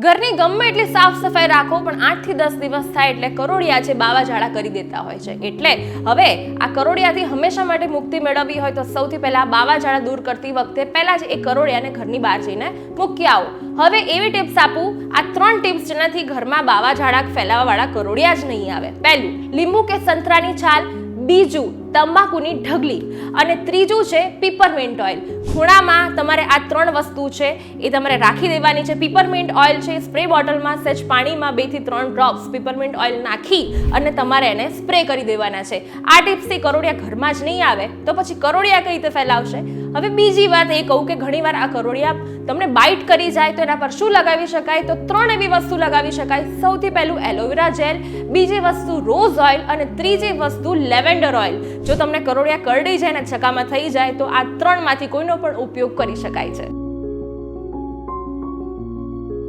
ઘરની ગમે એટલી સાફ સફાઈ રાખો પણ 8 થી 10 દિવસ થાય એટલે કરોડિયા છે બાવા ઝાડા કરી દેતા હોય છે. એટલે હવે આ કરોડિયાથી હંમેશા માટે મુક્તિ મેળવવી હોય તો સૌથી પહેલા બાવા ઝાડા દૂર કરતી વખતે પહેલા જ એ કરોડિયાને ઘરની બહાર જઈને મૂકી આવો. હવે એવી ટિપ્સ આપું, આ 3 ટિપ્સ જેનાથી ઘરમાં બાવા ઝાડા ફેલાવાવાળા કરોડિયા જ નહીં આવે. પહેલું, લીંબુ કે સંતરાની છાલ. બીજું, તંબાકુની ઢગલી. અને ત્રીજું છે પીપરમેન્ટ ઓઇલ. ખૂણામાં તમારે આ 3 વસ્તુ છે એ તમારે રાખી દેવાની છે. પીપરમેન્ટ ઓઇલ છે સ્પ્રે બોટલમાં સહેજ પાણીમાં 2 થી 3 ડ્રોપ્સ પીપરમેન્ટ ઓઇલ નાખી અને તમારે એને સ્પ્રે કરી દેવાના છે. આ ટિપ્સથી કરોડિયા ઘરમાં જ નહીં આવે તો પછી કરોડિયા કઈ રીતે ફેલાવશે? હવે બીજી વાત એ કહું કે ઘણીવાર આ કરોડિયા તમને બાઇટ કરી જાય તો એના પર શું લગાવી શકાય? તો 3 એવી વસ્તુ લગાવી શકાય. સૌથી પહેલું એલોવેરા જેલ, બીજી વસ્તુ રોઝ ઓઇલ અને ત્રીજી વસ્તુ લેવેન્ડર ઓઇલ. જો તમને કરોડિયા કરડી જાય ને ચકામાં થઈ જાય તો આ 3 માંથી કોઈનો પણ ઉપયોગ કરી શકાય છે.